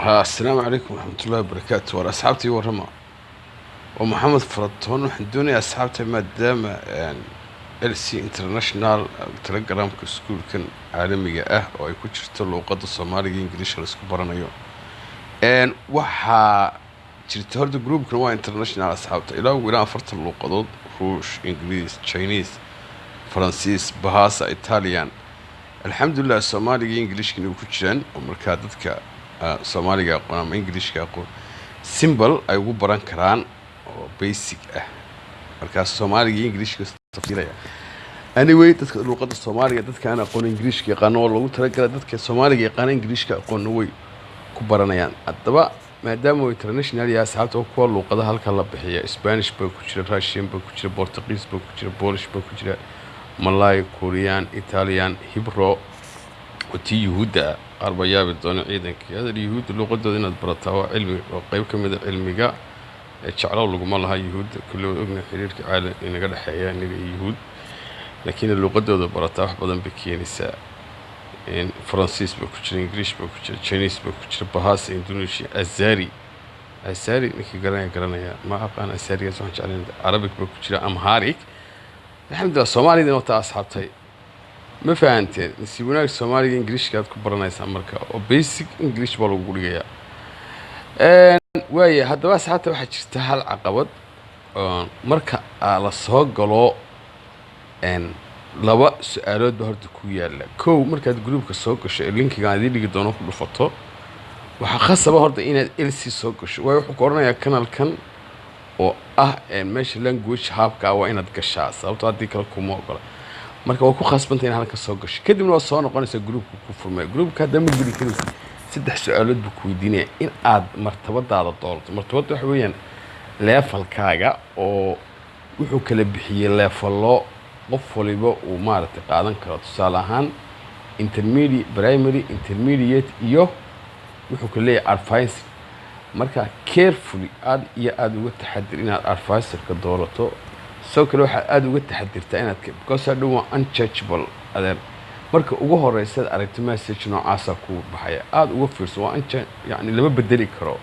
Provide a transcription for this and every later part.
السلام عليكم ورحمة الله وبركاته. وأنا أصحابتي ورما ومحمد فرطون وحدوني أصحابتي مادام يعني LC انترناشونال تلقرام كسكول كان عالمي أو يكون شرط اللغة الصومالية إنجليش لسكو برانيو إن وحا شرط هرد جروب كانوا انترناشونال أصحابتي إلى فرط اللغات روش إنجليز تشاينيز فرنسيس بهاسا إيطاليان الحمد لله الصومالي إنجليش كانوا كتشان ومركادتك Soomaaliga aqoon ama Englishka aqoon simple ay ugu baran karaan oo basic ah marka Soomaaliga Englishka tafsiiraya anyway dadka luqadda Soomaaliga dadka aan aqoon Englishka yaqaan oo lagu talagalay dadka Soomaaliga yaqaan Englishka aqoon way ku baranayaan haddaba maadaama uu international yahay asxaabta kuwa luqadaha halka la bixiyo Spanish baa ku jira Russian baa ku jira Portuguese baa ku jira Polish baa ku jira Malay Korean Italian Hebrew وتي يهودا أربعة بدون عيدك هذا اليهود اللغة دينا برتها علمي وقيب كم هذا علمي شعروا لقوا مالها يهود كله أغنى حرير كعالم إن قد حياة يهود لكن اللغة دينا برتها بدن بكين الساعة إن فرنسيس بكتير إنجليش بكتير تشاينيس بكتير بهاس إندونيسي أزاري نكى قرانا يا ما أقان أزاري أسمع على عربي بكتير أمهاريك الحمد لله الصومالي ده نوتا أصحابتي ما فهمتين نسيبوناك الصومالي إنجليش كاد كبرنايس أمريكا أو basic إنجليش بالو قولية واي هذا بس حتى واحد يستاهل عقبات مركا على الصاغ قالوا إن لبا سؤالات بهرد كويا لا كو مركا جروب كصاغ كش اللينك قاعد يلي قدامه كل فترة وحخص بهرد إن LC صاغ كش ويحكورنا يا كان الكن ماشي language هاب كأوين تكشاس أو تعدي كلكم وقلا marka waa ku khasbantayn halka soo gasho kadibna waa soo noqonaysa groupka ku furmay groupka hadda ma geli karin saddex su'aalood buu ku weydiinaya in aad martabadaada doorto martabada waxa weeyaan levelkaaga oo wuxuu kala bixiyay levelo qof waliba uu maaragtay qaadan karo tusaale ahaan intermediate primary intermediate iyo wuxuu kala leeyahay advanced marka carefully aad iyo aad uga taxadir inaad advanced ka doorato soo kale waxa aad uga taxadirtaa inaad because I don't want unchangeable adeer marka ugu horeysa aragti message noocaas ku baxaya aad uga fiirso waa yani lama bedeli karo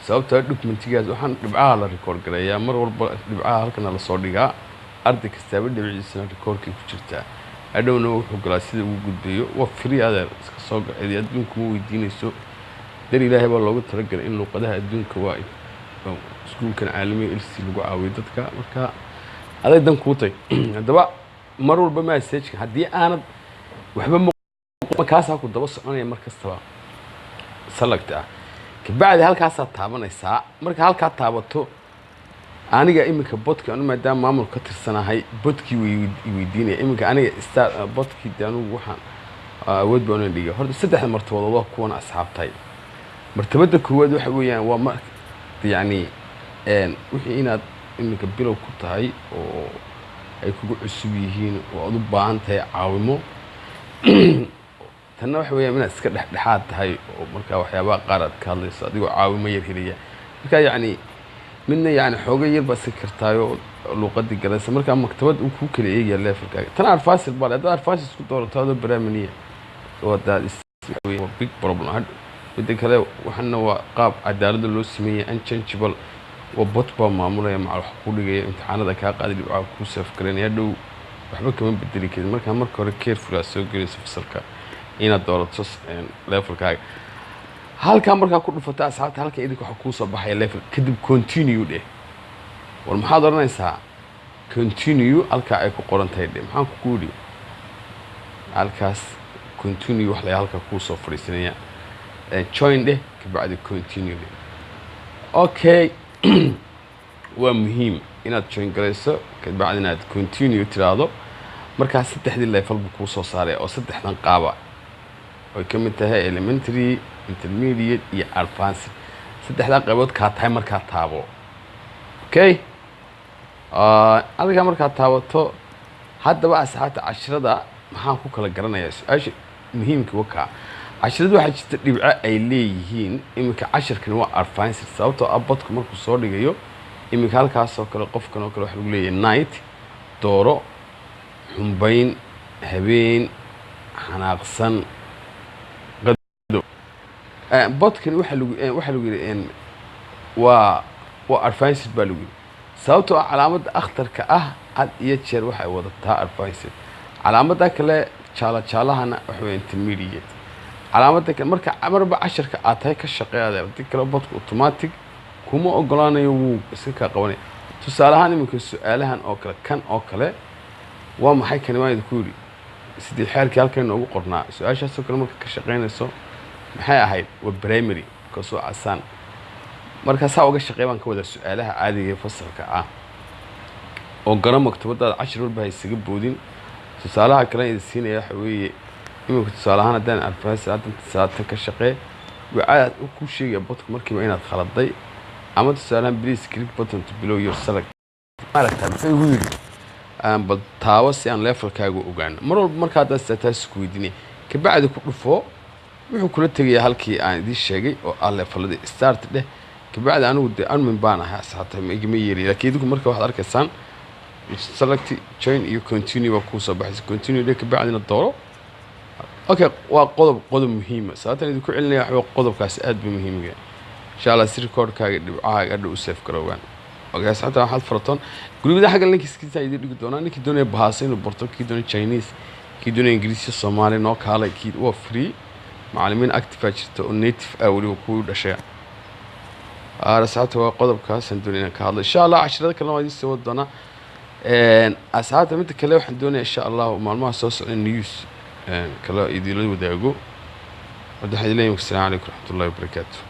sababta documentigaas waxaan dhibcaha la record gareeyaa mar walba dhibcaha halkan la soo dhigaa arday kasta dhibciisa recordkii ku jirta I don't know wuxuu galaa sida uu gudbiyo waa free adeer iska soo gacay adduunka ma weydiinayso dar ilaahay baa loogu talagalay in luqadaha adduunka waa iskuulkan caalamiga LC lagu caawiyo dadka marka هذا دم كوتي دبا مرور بمسج هدي أنا وحبا مكاسة كنت بس أنا مركز تبع سلكتها بعد هالكاسة تعبنا الساعة مركز هالكاسة تعبته أنا جا إمك بوتك أنا ما دام معمول كتر سنة هاي بوتكي ويديني إمك أنا استار بوتكي دانو وحن ود بنا ليه هذا سدح مرتبط الله كون أصحاب تاي مرتبط كواد وحويان وما يعني وحينا إنك بلو كتاي أو أي كوجو عسبيهين وأضو بانتها عاومو تنا وحوي من أسكت لحد هاي ومركا وحيابا قارد كالي صديق عاومة يرهلية مركا يعني منا يعني حوجي يلبس سكرتايو لغة الجلسة مركا مكتبات وكوكل إيه يلا في الكاي تنا عارفاس البال هذا عارفاس سكوتور هذا برامنية وهذا اسمه big problem هاد بدك هذا وحنا وقاب عدالة اللوسمية unchangeable وبطبع معمولة مع الحكومة امتحانات كاقد اللي بعد كوسف كرين يدو وحنا كمان بدري كده مركا كيرفول أسوق جلسة في السلكة هنا الدورة تص ليفل كاي هل كان مركا كل فتاة ساعات هل كإيدك حكومة صباح ليفل كده continue ده والمحاضرة نساء continue هل كأيكو قرن تيدي محن كودي هل كاس continue وحلا هل كوسف فريسينية join ده كبعد continue ده أوكي ومهم إنك تشين جلسة كبعد إنك continue تراضو مركز ستة حد اللي يفعل بكوسو صاري أو ستة حد نقابة ويكمل انتهاء elementary intermediate يا advanced ستة حد قابوت كاتاي مركز تابو أوكي هذا كان مركز تابو تو حتى بقى ساعات 10 ده محن كوكا لجرنا يا إيش مهم كوكا 10 واحد يبقى أيليهين إمك 10 كانوا advanced صوته أبطك مركز صار لجيو إمك هالكاس وكل قف كانوا كل واحد يقول لي night دورو حنبين هبين حناقصن قدو bodkan waxa lagu yiri waa advanced baa lagu yiri sababtoo ah calaamadda akhtarka ah had iyo jeer waxay wadataa advanced calaamadda kale jaalahana waxa weeye intermediate calaamadda kale marba casharka aad tahay ka shaqeeyada hadii kale bodku automatic kuma ogolaanayo wuu iska ka qabanay tusaale ahaan iminka su'aalahan oo kale kan oo kale waa maxay kan waan idinku yiri sidii xeerkii halkan noogu qornaa su'aashaas oo kale marka ka shaqeynayso maxay ahayd waa primary kasoo asaan marka saa uga shaqeeyaan ka wada su'aalaha caadiga ee fasalka ah oo garan maktabada cashir walba ay isaga boodin tusaalaha kale ee siinaya waxa weeye iminka tusaale ahaan hadaan advice hadda saata ka shaqee waxa uu ku sheegay bodka markiiba inaad khaladay ama tusaale please click button to below your select maaragtaa maxay ugu yiri bal taawo si aan levelkaaga ogaano mar walba marka aad status ku weydiinay ka bacdi ku dhufo wuxuu kula tagayaa halkii aan idin sheegay oo ah levelada start dheh ka bacdi anigu de admin baan ahaa saxaatay ma igama yeeri laakiin idinku marka waxaad arkaysaan select join iyo continue waa ku soo baxaysa continue dheh ka bacdina dooro okay waa qodob muhiim ah sababta idinku celinaya waxa qodobkaas aad buu muhiim u yahay insha Allah si recordkaaga dhibcaaga adhow save garoowaan okay saxaatay waxaad furatoon gurubada xagga linkiskiisa idin dhigi doonaa ninkii doonaya bahasa inuu barto kii doonaya Chinese kii doonaya Ingiriisi Soomaali noo kaalay kii waa free macallimiin active jirta oo native ah wali ku dhashay saxaatay waa qodobkaas aan doonayna ka hadlo insha Allah casharada kale waa idin soo doonaa asxaabta mid kale waxaan doonayaa insha Allah maalmaha soo socda news kala idin la wadaago wadaxay leeyahay. Assalaamu calaykum warahmatullaahi wabarakaatuh.